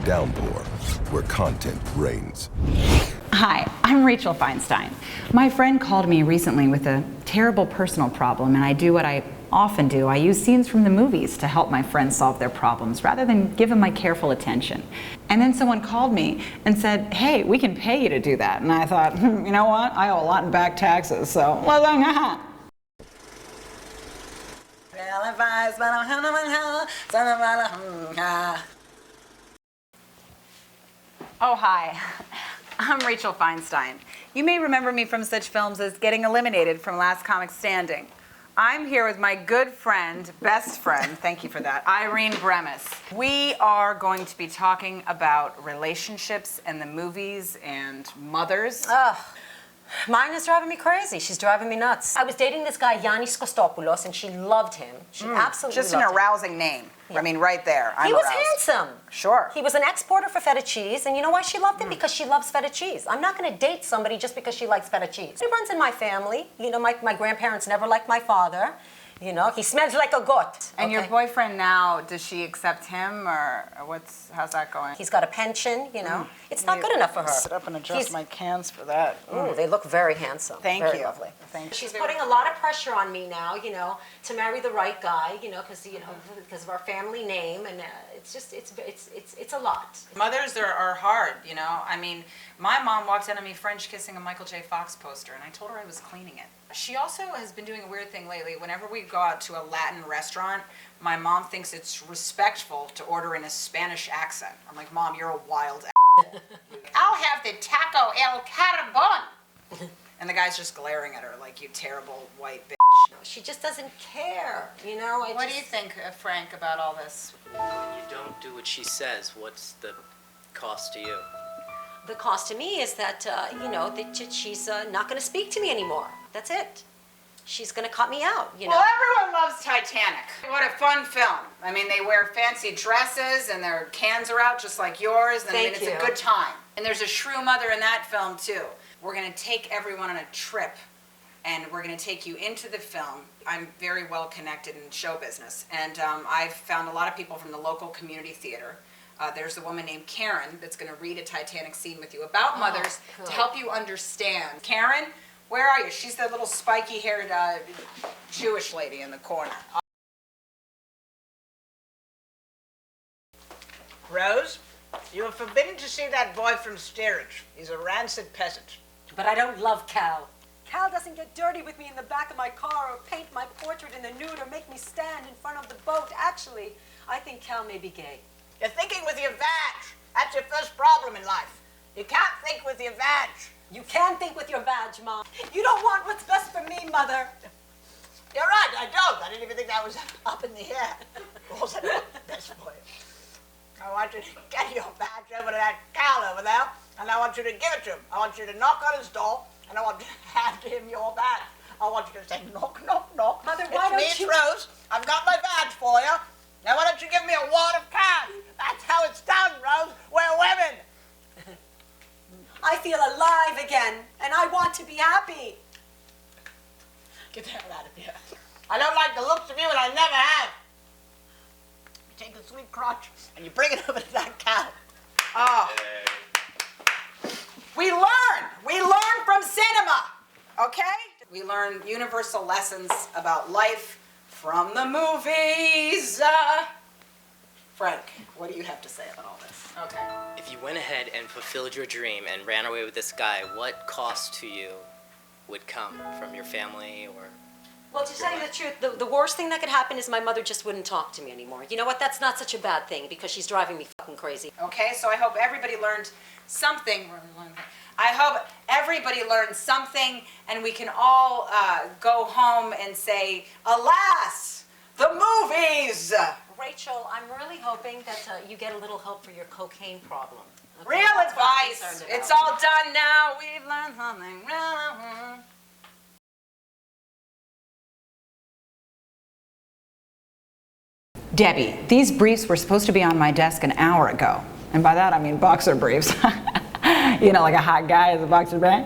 downpour, where content reigns. Hi, I'm Rachel Feinstein. My friend called me recently with a terrible personal problem, and I do what I often do. I use scenes from the movies to help my friends solve their problems rather than give them my careful attention. And then someone called me and said, hey, we can pay you to do that. And I thought, you know what? I owe a lot in back taxes, so well, Oh, hi. I'm Rachel Feinstein. You may remember me from such films as getting eliminated from Last Comic Standing. I'm here with my good friend, best friend, thank you for that, Irene Bremis. We are going to be talking about relationships and the movies and mothers. Ugh. Mine is driving me crazy. She's driving me nuts. I was dating this guy, Yannis Kostopoulos, and she loved him. She absolutely Just loved an him. arousing name. Yeah. I mean, right there. He was handsome. Sure. He was an exporter for feta cheese, and you know why she loved him? Because she loves feta cheese. I'm not going to date somebody just because she likes feta cheese. He runs in my family. You know, my grandparents never liked my father. You know, he smells like a goat. And your boyfriend now, does she accept him, or how's that going? He's got a pension, you know. It's not good enough for her. Sit up and adjust my cans for that. Ooh, they look very handsome. Thank very you. Lovely. Thank you. She's putting a lot of pressure on me now, you know, to marry the right guy, you know, because of our family name, and it's just it's a lot. Mothers are hard, you know. I mean, my mom walked in on me French kissing a Michael J. Fox poster, and I told her I was cleaning it. She also has been doing a weird thing lately. Whenever we go out to a Latin restaurant, my mom thinks it's respectful to order in a Spanish accent. I'm like, Mom, you're a wild I'll have the taco el carbon. And the guy's just glaring at her like, you terrible white bitch. She just doesn't care, you know. What do you think, Frank, about all this? When you don't do what she says, what's the cost to you? The cost to me is that, you know, that she's not going to speak to me anymore. That's it. She's going to cut me out, you know. Well, everyone loves Titanic. What a fun film. I mean, they wear fancy dresses and their cans are out just like yours. And Thank it's you. a good time. And there's a shrew mother in that film, too. We're going to take everyone on a trip, and we're going to take you into the film. I'm very well connected in show business, and I've found a lot of people from the local community theater. There's a woman named Karen that's going to read a Titanic scene with you about mothers to help you understand. Karen, where are you? She's that little spiky-haired Jewish lady in the corner. Rose, you are forbidden to see that boy from steerage. He's a rancid peasant. But I don't love Cal. Cal doesn't get dirty with me in the back of my car or paint my portrait in the nude or make me stand in front of the boat. Actually, I think Cal may be gay. You're thinking with your vag. That's your first problem in life. You can't think with your vag. You can think with your vag, Mom. You don't want what's best for me, Mother. You're right, I don't. I didn't even think that was up in the air. What's that best for you? I want you to get your badge over to that Cal over there, and I want you to give it to him. I want you to knock on his door, and I want you to hand him your badge. I want you to say, knock, knock, knock. Mother, why don't It's me, you... it's Rose. I've got my badge for you. Now why don't you give me a wad of cash? That's how it's done, Rose. We're women. I feel alive again, and I want to be happy. Get the hell out of here. I don't like the looks of you, and I never have. You take the sweet crotch, and you bring it over to that cow. Oh. We learn from cinema, okay? We learn universal lessons about life from the movies. Frank, what do you have to say about all this? Okay. If you went ahead and fulfilled your dream and ran away with this guy, what cost to you would come from your family or... Well, to tell you the truth, the worst thing that could happen is my mother just wouldn't talk to me anymore. You know what? That's not such a bad thing because she's driving me fucking crazy. Okay, so I hope everybody learned something. I hope everybody learned something, and we can all go home and say, alas, the movies! Rachel, I'm really hoping that you get a little help for your cocaine problem. Okay? Real That's what I'm advice. concerned about. It's all done now. We've learned something. Debbie, these briefs were supposed to be on my desk an hour ago. And by that I mean boxer briefs. You know, like a hot guy has a boxer brief.